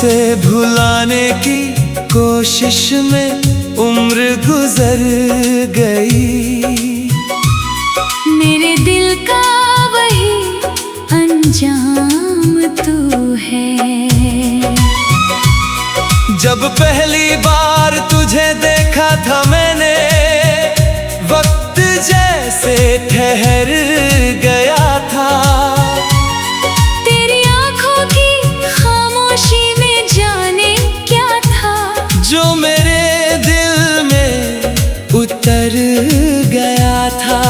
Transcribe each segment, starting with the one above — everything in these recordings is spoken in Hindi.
तुझसे भुलाने की कोशिश में उम्र गुजर गई। मेरे दिल का वही अंजाम तू है। जब पहली बार तुझे देखा था मैंने, वक्त जैसे ठहर गया था। तेरी आंखों की खामोशी में जाने क्या था, जो मेरे दिल में उतर गया था।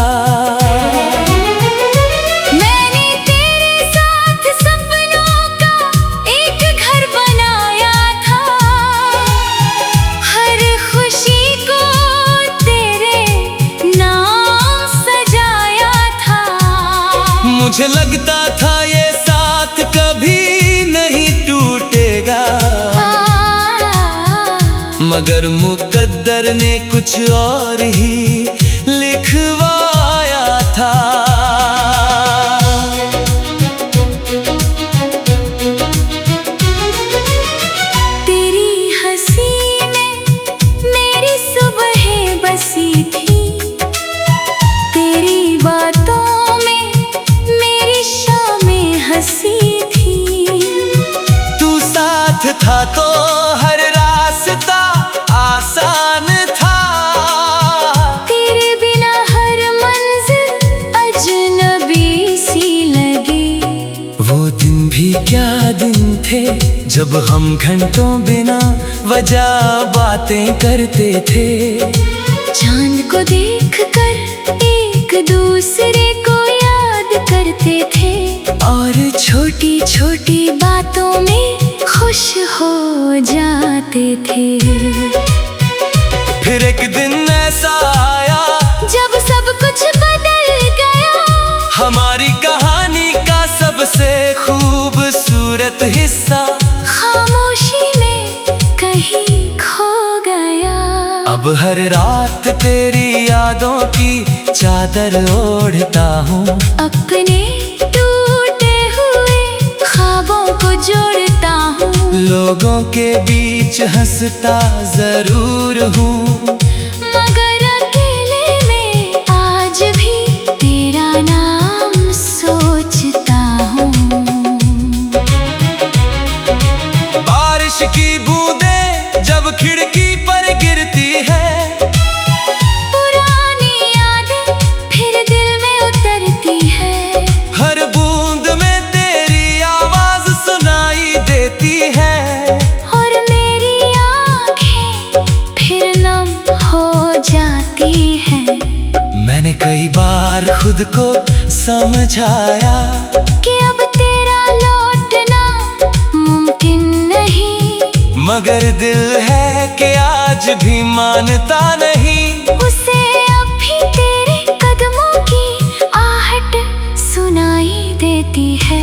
मैंने तेरे साथ सपनों का एक घर बनाया था। हर खुशी को तेरे नाम सजाया था। मुझे लगता था ये साथ कभी नहीं टूटेगा, मगर मुकद्दर ने कुछ और ही लिखवाया था। तेरी हंसी में मेरी सुबह बसी थी। तेरी बातों में मेरी शामें हंसी थी। तू साथ था तो हर रास्ता आसान था। तेरे बिना हर मंजिल अजनबी सी लगी। वो दिन भी क्या दिन थे, जब हम घंटों बिना वजह बातें करते थे। चांद को देखकर एक दूसरे को याद करते थे, और छोटी छोटी बातों में खुश हो जाते थे। फिर एक दिन ऐसा आया जब सब कुछ बदल गया। हमारी कहानी का सबसे खूबसूरत हिस्सा खामोशी में कहीं खो गया। अब हर रात तेरी यादों की चादर ओढ़ता हूँ। अपने टूटे हुए ख्वाबों को जोड़ता हूँ। लोगों के बीच हंसता जरूर हूँ, मगर अकेले में आज भी तेरा नाम सोचता हूँ। बारिश की बूंदें जब खिड़की पर गिरती है, पुरानी यादें फिर दिल में उतरती है। हर बूंद में तेरी आवाज सुनाई देती है। और मेरी आँखें फिर नम हो जाती हैं। मैंने कई बार खुद को समझाया कि अब तेरा लौटना मुमकिन नहीं, मगर दिल है कि आज भी मानता नहीं। उसे अब भी तेरे कदमों की आहट सुनाई देती है।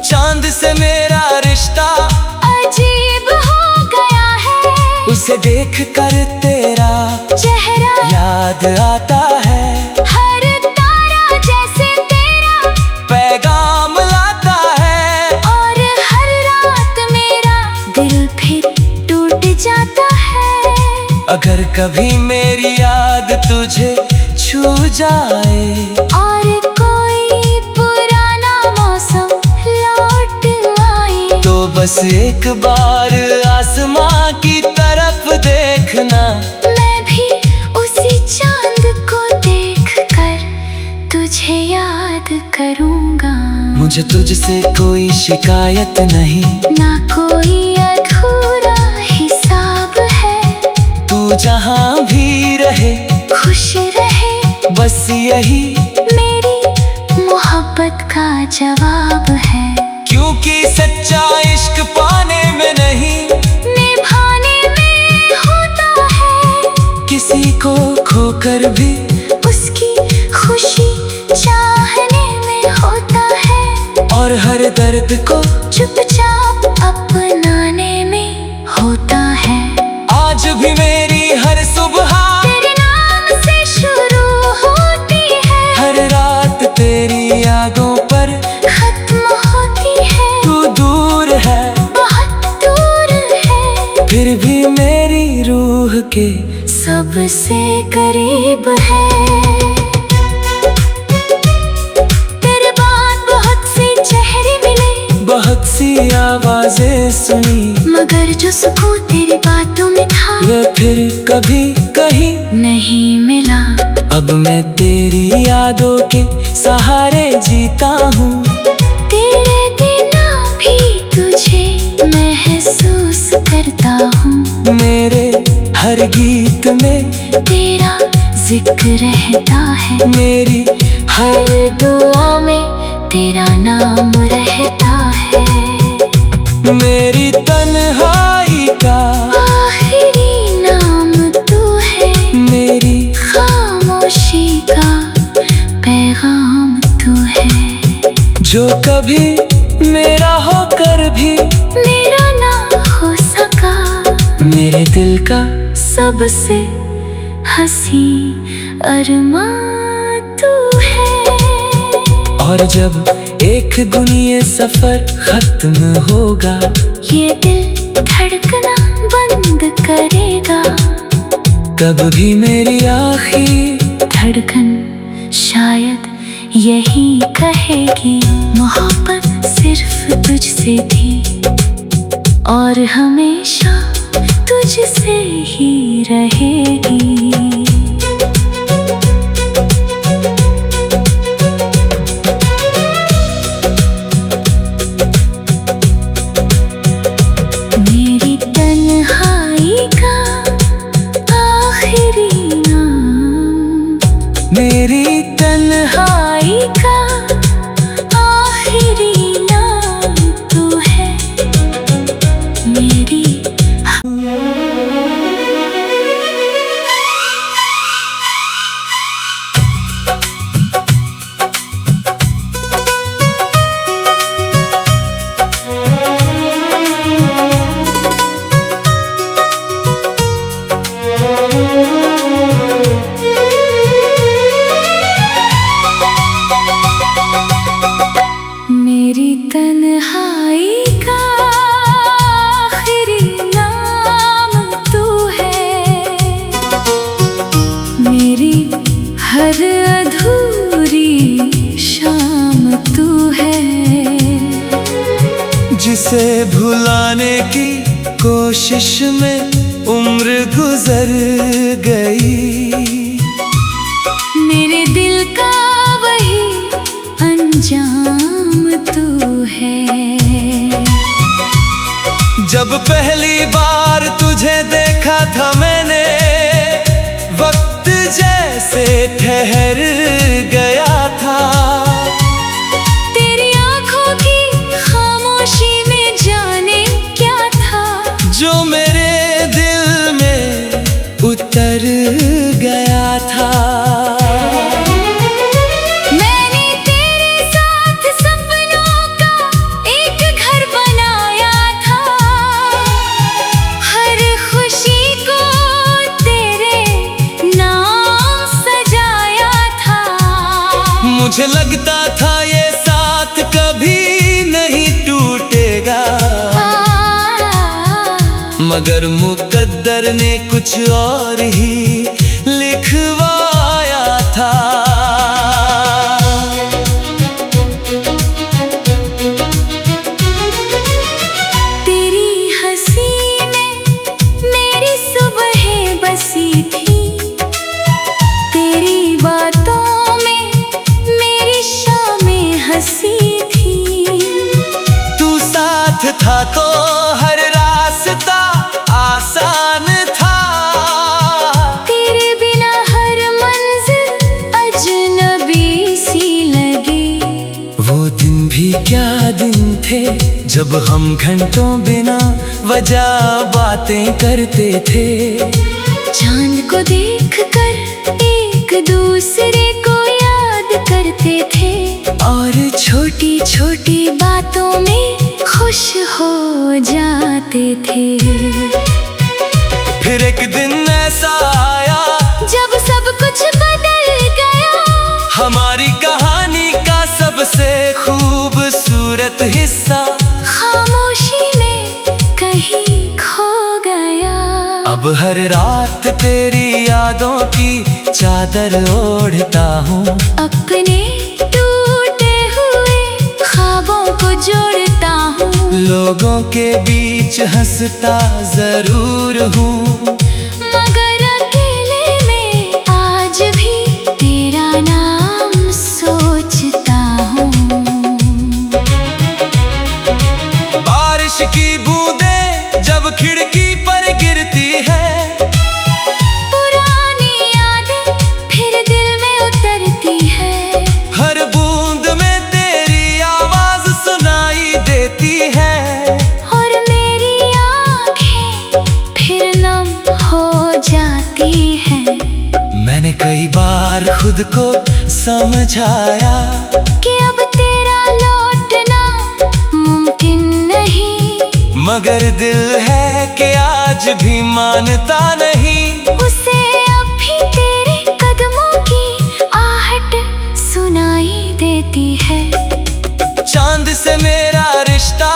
चांद से मेरा रिश्ता अजीब हो गया है। उसे देख कर तेरा चेहरा याद आता है। हर तारा जैसे तेरा पैगाम लाता है, और हर रात मेरा दिल फिर टूट जाता है। अगर कभी मेरी याद तुझे छू जाए, और कोई पुराना मौसम लौट आए, तो बस एक बार आसमां की तरफ देखना। मैं भी उसी चांद को देखकर तुझे याद करूँगा। मुझे तुझसे कोई शिकायत नहीं, ना कोई अधूरा हिसाब है। तू जहाँ भी रहे खुश रहे, बस यही मेरी मोहब्बत का जवाब है। क्योंकि सच्चा इश्क पाने में नहीं, निभाने में होता है। किसी को खोकर भी उसकी खुशी चाहने में होता है, और हर दर्द को चुपचाप अपनाने में होता है। आज भी मेरी हर सुबह तेरे नाम से शुरू होती है, हर रात तेरी यादों पर खत्म होती है। तू दूर है, बहुत रूह के सबसे करीब है। तेरे बाद बहुत से चेहरे मिले, बहुत सी आवाजें सुनी, मगर जो सुकून तेरी बातों में था ये फिर कभी कहीं नहीं मिला। अब मैं तेरी यादों के सहारे जीता हूँ। तेरे बिना भी तुझे महसूस करता हूँ। मेरे हर गीत में तेरा जिक्र रहता है, मेरी हर दुआ में तेरा नाम रहता है। मेरी तन्हाई का आखिरी नाम तू है, मेरी खामोशी का पैगाम तू है। जो कभी मेरा होकर भी मेरा ना हो सका, मेरे दिल का सबसे हंसी अरमां तू है। और जब एक दिन ये सफर खत्म होगा, ये दिल धड़कना बंद करेगा। तब भी मेरी आखिरी धड़कन शायद यही कहेगी, मोहब्बत सिर्फ तुझसे थी और हमेशा तुझसे ही रहेगी। मेरी तन्हाई का आखिरी नाम, मेरी तन्हाई का आखिरी नाम तू है। मेरी मेरी तन्हाई का आखिरी नाम तू है। मेरी हर अधूरी शाम तू है। जिसे भुलाने की कोशिश में उम्र गुजर गई, मेरे दिल का वही अंजाम तू है। जब पहली बार तुझे देखा था मैंने, वक्त जैसे ठहर गया था। तेरी आंखों की खामोशी में जाने क्या था, जो मेरे दिल में उतर गया था। मैंने तेरे साथ सपनों का एक घर बनाया था, हर खुशी को तेरे नाम सजाया था। मुझे लगता था ये साथ कभी नहीं टूटेगा, मगर मुकद्दर ने कुछ और ही लिखवाया था। तेरी हंसी में मेरी सुबहें बसी थी, तेरी बातों में मेरी शामें हंसी थी। तू साथ था तो हर रास्ता आसान था, तेरे बिना हर मंजिल अजनबी सी लगी। वो दिन भी क्या दिन थे जब हम घंटों बिना वजह बातें करते थे। चांद को देखकर एक दूसरे को याद करते थे, और छोटी छोटी बातों में खुश हो जाते थे। फिर एक दिन ऐसा आया जब सब कुछ बदल गया, हमारी कहानी का सबसे खूबसूरत हिस्सा खामोशी में कहीं खो गया। अब हर रात तेरी यादों की चादर ओढ़ता हूँ, अपने टूटे हुए ख्वाबों को जोड़ता हूँ। लोगों के बीच हंसता जरूर हूँ, मगर अकेले में आज भी तेरा नाम सोचता हूँ। बारिश की बूंदें जब खिड़की पर गिरती है, पुरानी यादें फिर दिल में उतरती है। हर बूंद में तेरी आवाज सुनाई देती है, और मेरी आँखें फिर नम हो जाती है। मैंने कई बार खुद को समझाया कि अब तेरा लौटना मुमकिन नहीं, मगर दिल है कि आज भी मानता नहीं। उसे अब भी तेरे कदमों की आहट सुनाई देती है। चांद से मेरा रिश्ता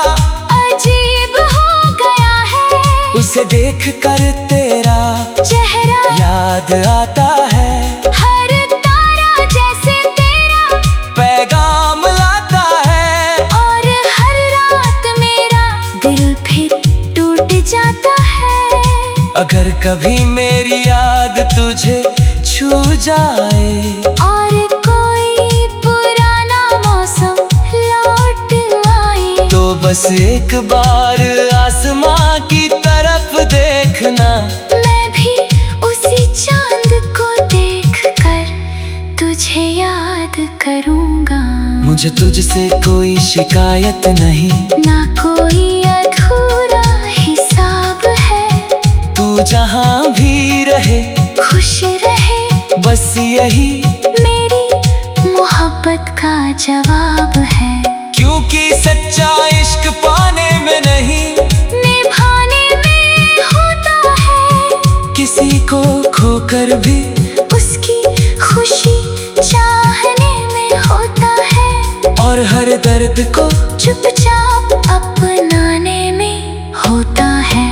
अजीब हो गया है, उसे देख कर तेरा चेहरा याद आता है। हर तारा जैसे तेरा पैगाम लाता है, और हर रात मेरा दिल फिर टूट जाता है। अगर कभी मेरी याद तुझे छू जाए, और कोई पुराना मौसम लौट आए, तो बस एक बार आसमां की तरफ देखना। मैं भी उसी चांद को देखकर तुझे याद करूंगा। मुझे तुझसे कोई शिकायत नहीं, ना कोई अधूरा हिसाब है। तू जहाँ भी रहे खुश रहे, बस यही मेरी मोहब्बत का जवाब है। क्योंकि सच्चा इश्क पाने में नहीं, निभाने में होता है। किसी को खोकर भी उसकी खुशी चाहने में होता है, और हर दर्द को चुपचाप अपनाने में होता है।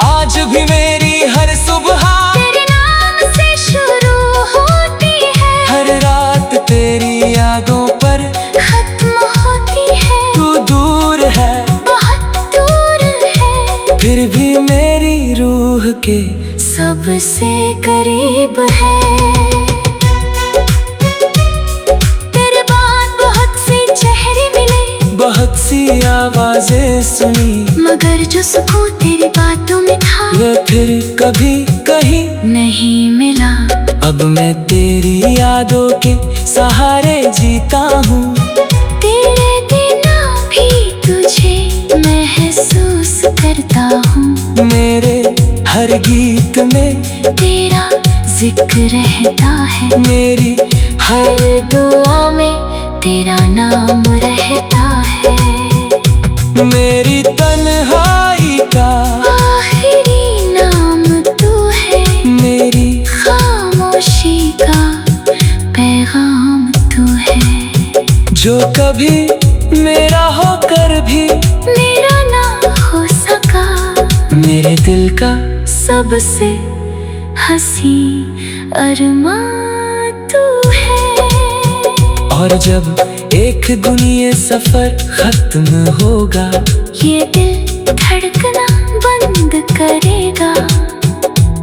आज भी मेरी हर सुबह तेरे नाम से शुरू होती है, हर रात तेरी यादों पर खत्म होती है। तू दूर है, बहुत दूर है, फिर भी मेरी रूह के सबसे करीब है। तेरे बाद बहुत से चेहरे मिले, बहुत सी आवाजें सुनी, मगर जो सुकून तेरी बातों में था ये फिर कभी कहीं नहीं मिला। अब मैं तेरी यादों के सहारे जीता हूँ, तेरे बिना भी तुझे महसूस करता हूँ। मेरे हर गीत में तेरा जिक्र रहता है, मेरी हर हर दुआ में तेरा नाम रहता है। मेरी तन्हाई का आखिरी नाम तू है, मेरी खामोशी का पैगाम तू है। जो कभी मेरा होकर भी मेरा ना हो सका, मेरे दिल का सबसे हंसी अरमां तू है। और जब एक दिन ये सफर खत्म होगा, ये दिल धड़कना बंद करेगा,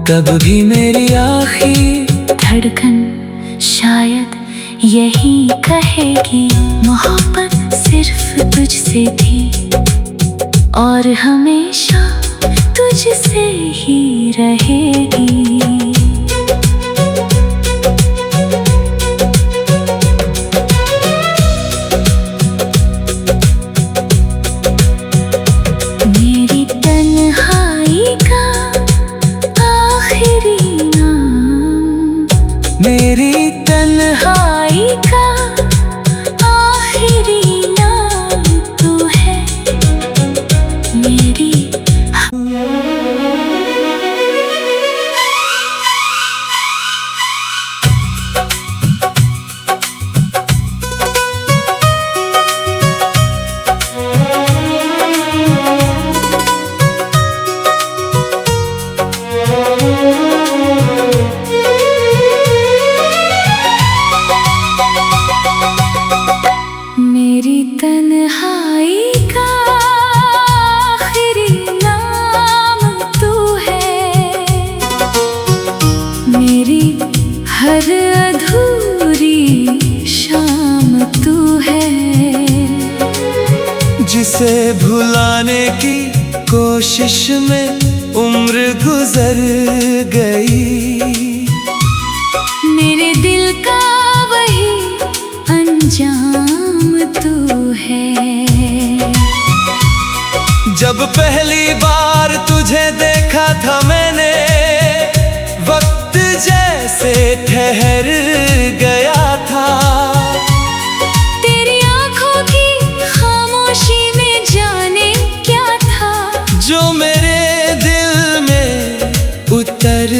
तब भी मेरी आखिरी धड़कन शायद यही कहेगी, मोहब्बत सिर्फ तुझसे थी और हमेशा तुझसे ही रहेगी। मेरी तन्हाई का आखिरी नाम, मेरी तन्हाई का आखिरी नाम तू है। मेरी तुझसे भुलाने की कोशिश में उम्र गुजर गई। मेरे दिल का वही अंजाम तू है। जब पहली बार तुझे देखा था मैंने, वक्त जैसे ठहर गया था। तेरी आंखों की खामोशी में जाने क्या था, जो मेरे दिल में उतर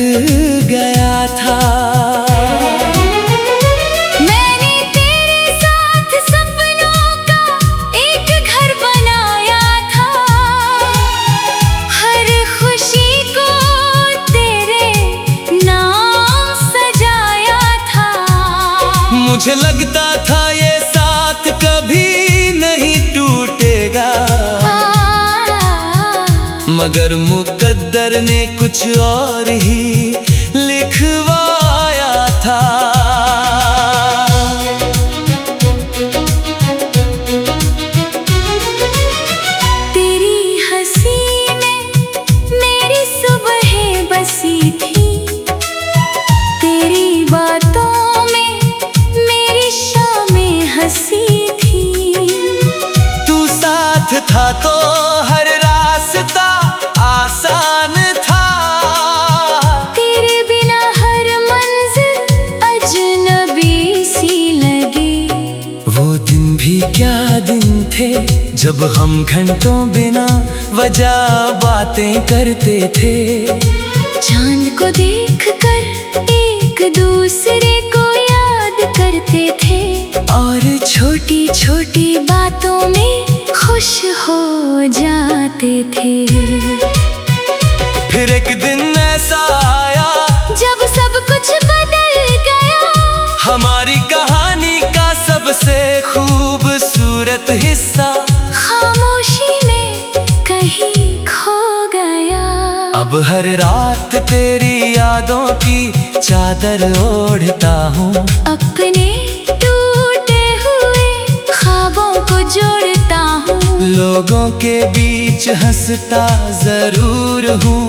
गया था। मैंने तेरे साथ सपनों का एक घर बनाया था, हर खुशी को तेरे नाम सजाया था। मुझे लगता था ये साथ कभी नहीं टूटेगा, मगर मुकद्दर ने कुछ और ही लिखवाया था। तेरी हंसी में मेरी सुबहें बसी थी, तेरी बातों में मेरी शामें हंसी थी। तू साथ था तो हर रास्ता आसान था, तेरे बिना हर मंजिल अजनबी सी लगी। वो दिन भी क्या दिन थे जब हम घंटों बिना वजह बातें करते थे। चांद को देखकर एक दूसरे को याद करते थे, और छोटी छोटी बातों में खुश हो जाते थे। फिर एक दिन ऐसा आया जब सब कुछ बदल गया, हमारी कहानी का सबसे खूबसूरत हिस्सा खामोशी में कहीं खो गया। अब हर रात तेरी यादों की चादर ओढ़ता हूँ, अपने टूटे हुए ख्वाबों को जोड़ता हूँ। लोगों के बीच हंसता जरूर हूँ,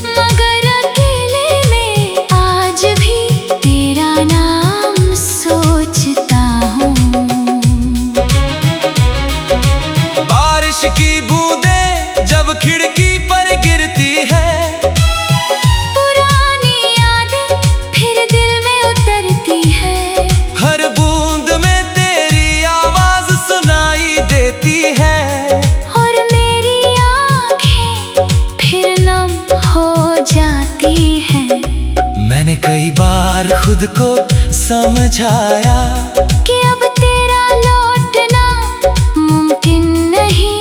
मगर अकेले में आज भी तेरा नाम सोचता हूँ। बारिश की बूंदें जब खिड़की पर गिरती है, पुरानी यादें फिर दिल में उतरती है। हर बूंद में तेरी आवाज सुनाई देती है, और मेरी आँखें फिर नम हो जाती हैं। मैंने कई बार खुद को समझाया कि अब तेरा लौटना मुमकिन नहीं,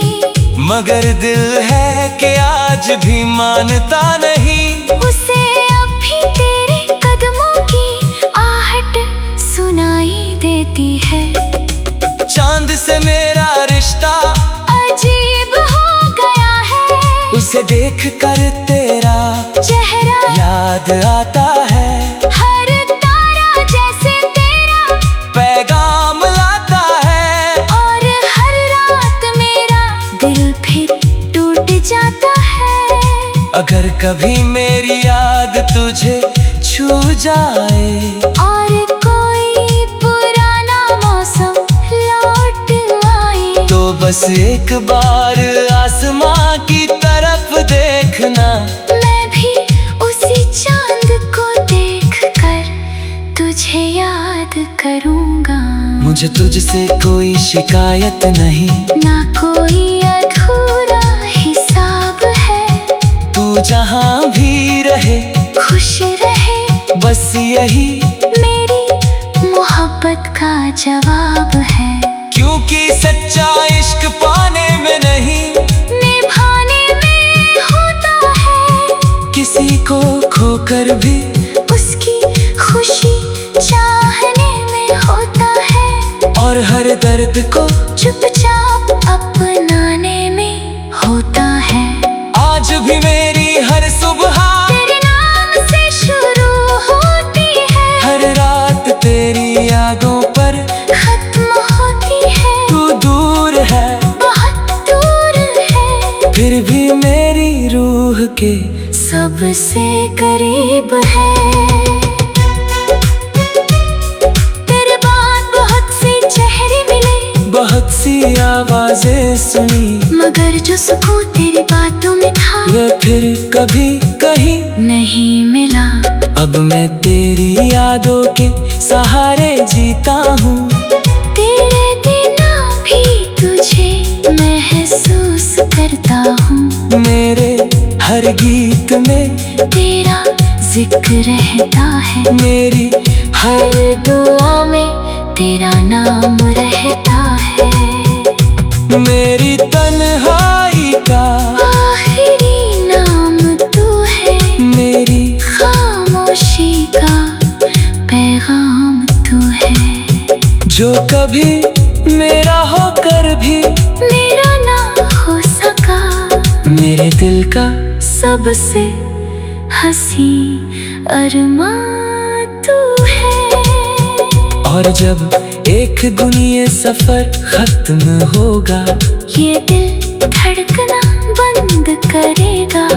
मगर दिल है कि आज भी मानता नहीं। उसे अब भी तेरे कदमों की आहट सुनाई देती है। चांद से मेरा रिश्ता अजीब हो गया है, उसे देख कर तेरा चेहरा याद आता है। हर तारा जैसे तेरा पैगाम लाता है, और हर रात मेरा दिल फिर टूट जाता है। अगर कभी मेरी याद तुझे छू जाए, और कोई पुराना मौसम लौट आए, तो बस एक बार आसमां की तरफ देखना। मैं भी उसी चांद को देखकर तुझे याद करूँगा। मुझे तुझसे कोई शिकायत नहीं, ना कोई अधूरा हिसाब है। तू जहाँ भी रहे खुश रहे, बस यही मेरी मोहब्बत का जवाब है। क्योंकि सच्चा इश्क पाने में नहीं, निभाने में होता है। किसी को खोकर भी उसकी खुशी चाहने में होता है, और हर दर्द को चुपचाप अपनाने में होता है। आज भी मेरी हर सुबह तेरे नाम से शुरू होती है, हर रात तेरी यादों पर खत्म होती है। तू दूर है, बहुत के सबसे करीब है। तेरे बाद बहुत से चेहरे मिले, बहुत सी आवाजें सुनी, मगर जो सुकून तेरी बातों में था ये फिर कभी कहीं नहीं मिला। अब मैं तेरी यादों के सहारे जीता हूँ। तेरे बिना भी तुझे महसूस करता हूँ। मेरे हर गीत में तेरा जिक्र रहता है, मेरी हर दुआ में तेरा नाम रहता है। मेरी तन्हाई का आखिरी नाम तू है, मेरी खामोशी का पैगाम तू है। जो कभी मेरा होकर भी मेरा ना हो सका, मेरे दिल का सबसे हंसी अरमां तू है। और जब एक दिन ये सफर खत्म होगा, ये दिल धड़कना बंद करेगा।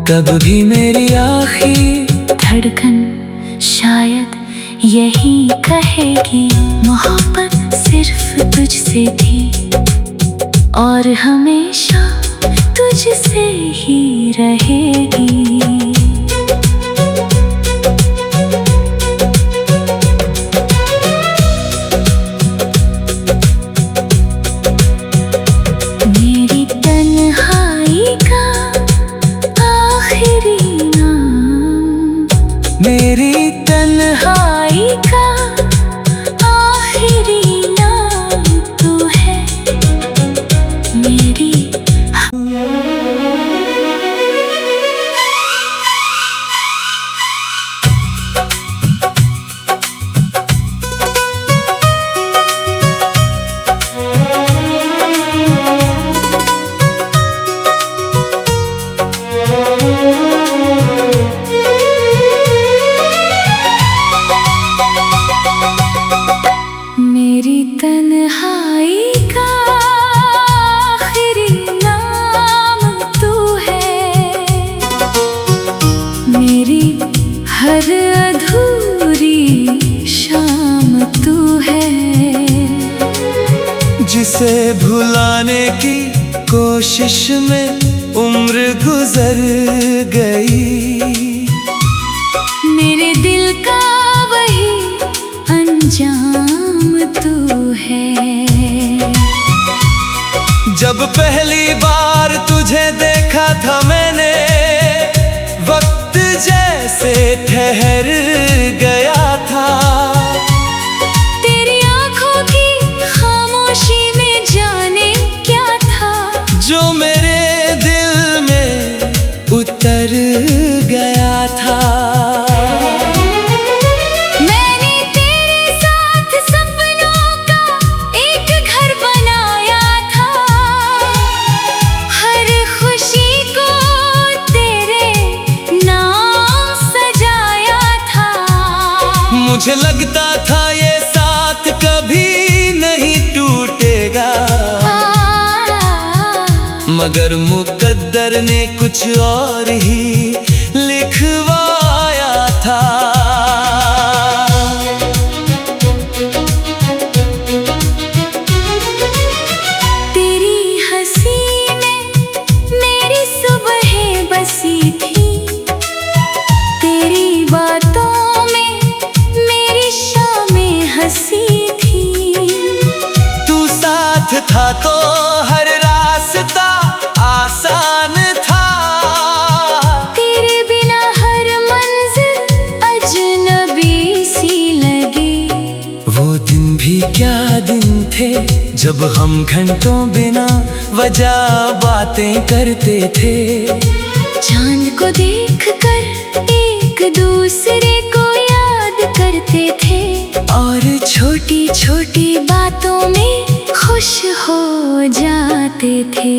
तब भी मेरी आखिरी धड़कन शायद यही कहेगी, मोहब्बत सिर्फ तुझसे थी और हमेशा तुझसे ही रहेगी। मेरी तन्हाई का आखिरी नाम, मेरी तन्हाई का आखिरी नाम तू है। मेरी मेरी तन्हाई का आखिरी नाम तू है। मेरी हर अधूरी शाम तू है। जिसे भुलाने की कोशिश में उम्र गुजर गई, मेरे दिल का वही अंजाम तू है। जब पहली बार तुझे देखा था मैंने, वक्त जैसे ठहर गया था। तेरी आंखों की खामोशी में जाने क्या था, जो मेरे दिल में उतर गया था। मैंने तेरे साथ सपनों का एक घर बनाया था, हर खुशी को तेरे नाम सजाया था। मुझे लगता था ये साथ कभी नहीं टूटेगा, मगर मुकद्दर ने कुछ और ही लिखवाया था। तेरी हंसी में मेरी सुबह बसी थी, तेरी बातों में मेरी शामें हंसी थी। तू साथ था तो हर रास्ता आसान था, तेरे बिना हर मंजिल अजनबी सी लगी। वो दिन भी क्या दिन थे जब हम घंटों बिना वजह बातें करते थे। चांद को देखकर एक दूसरे को याद करते थे, और छोटी छोटी बातों में खुश हो जाते थे।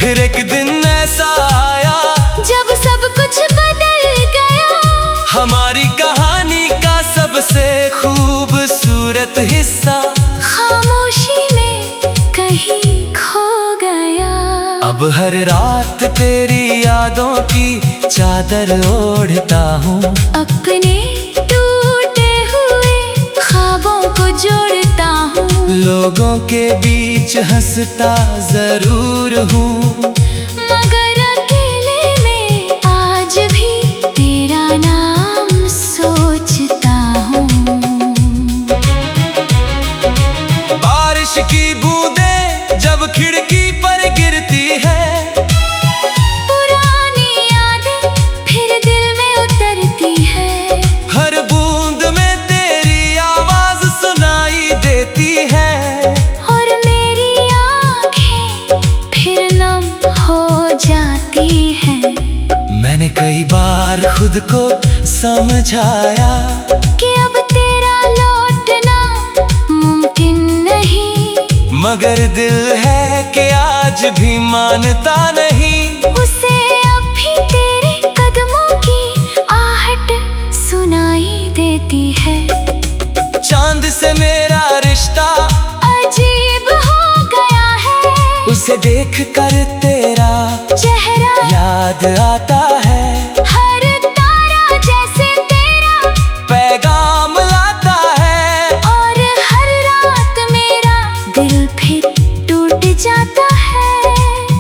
फिर एक दिन ऐसा आया जब सब कुछ बदल गया, हमारी कहानी का सबसे खूबसूरत हिस्सा खामोशी में कहीं खो गया। अब अब हर रात तेरी यादों की चादर ओढ़ता हूँ, अपने टूटे हुए ख्वाबों को जोड़ता हूँ। लोगों के बीच हंसता जरूर हूँ, मगर अकेले में आज भी तेरा नाम सोचता हूँ। बारिश की बूंदें जब खिड़की पर गिरती है, पुरानी यादें फिर दिल में उतरती है। हर बूंद में तेरी आवाज सुनाई देती है, और मेरी आँखें फिर नम हो जाती है। मैंने कई बार खुद को समझाया कि अब तेरा लौटना मुमकिन नहीं, मगर दिल है कि आज भी मानता नहीं। उसे अब भी तेरे कदमों की आहट सुनाई देती है। चांद से मेरा रिश्ता अजीब हो गया है, उसे देख कर तेरा चेहरा याद आता है। हर तारा जैसे तेरा पैगाम लाता है, और हर रात मेरा दिल फिर टूट जाता है।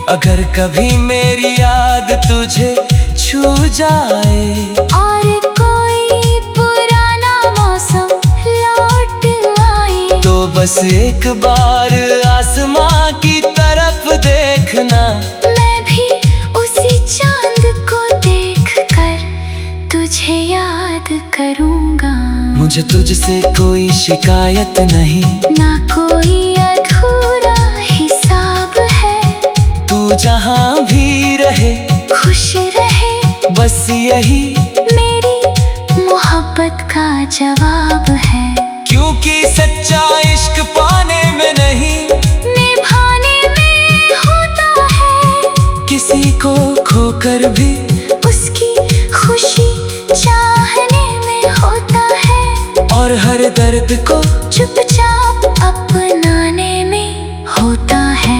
अगर कभी मेरी याद तुझे छू जाए, और कोई पुराना मौसम लौट आए, तो बस एक बार आसमां की तरफ देखना। मैं भी उसी चांद को देखकर तुझे याद करूंगा। मुझे तुझसे कोई शिकायत नहीं, ना कोई अधूरा हिसाब है। तू जहाँ भी रहे खुश रहे, बस यही मेरी मोहब्बत का जवाब है। क्योंकि सच्चा इश्क पाने में नहीं, निभाने में होता है। किसी को खोकर भी उसकी खुशी चाहने में होता है, और हर दर्द को चुपचाप अपनाने में होता है।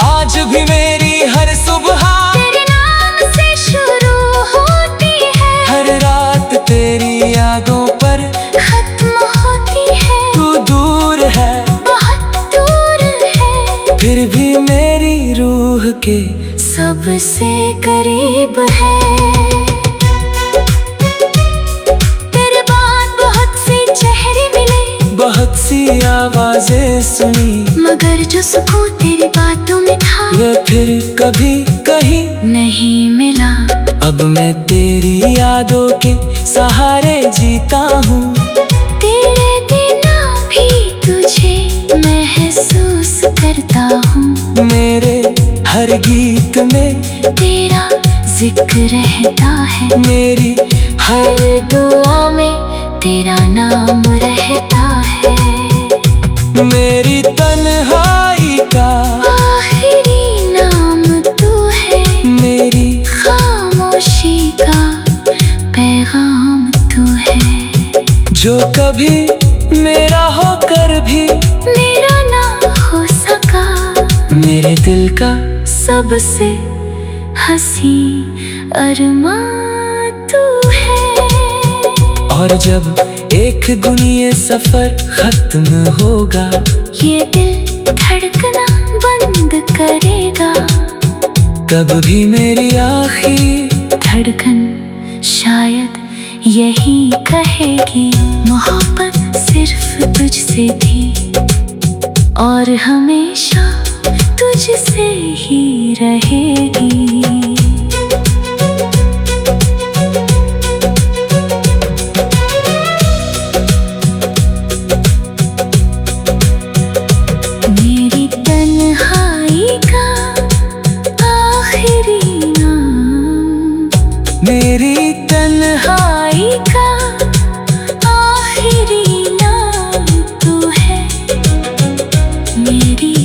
आज भी मेरी हर सुबह तेरे नाम से शुरू होती है, हर रात तेरी यादों पर खत्म होती है। तू दूर है, बहुत दूर है, फिर भी मेरी रूह के सबसे करीब है। तेरे बाद बहुत से चेहरे मिले, बहुत सी आवाजें सुनी, मगर जो सुकून तेरी बातों में था ये फिर कभी कहीं नहीं मिला। अब मैं तेरी यादों के सहारे जीता हूँ, तेरे बिना भी तुझे महसूस करता हूँ। मेरे हर गीत में तेरा जिक्र रहता है, मेरी हर दुआ में तेरा नाम रहता है। मेरी तन्हाई का आखिरी नाम तू है, मेरी खामोशी का पैगाम तू है। जो कभी मेरा होकर भी मेरा ना हो सका, मेरे दिल का सबसे हंसी अरमां तू है। और जब एक दिन ये सफर खत्म होगा, ये दिल धड़कना बंद करेगा, तब भी मेरी आखिरी धड़कन शायद यही कहेगी, मोहब्बत सिर्फ तुझसे थी और हमेशा तुझसे ही रहेगी। मेरी तन्हाई का आखिरी नाम, मेरी तन्हाई का आखिरी नाम तू है। मेरी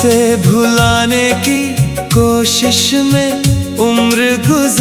उसे भुलाने की कोशिश में उम्र गुजर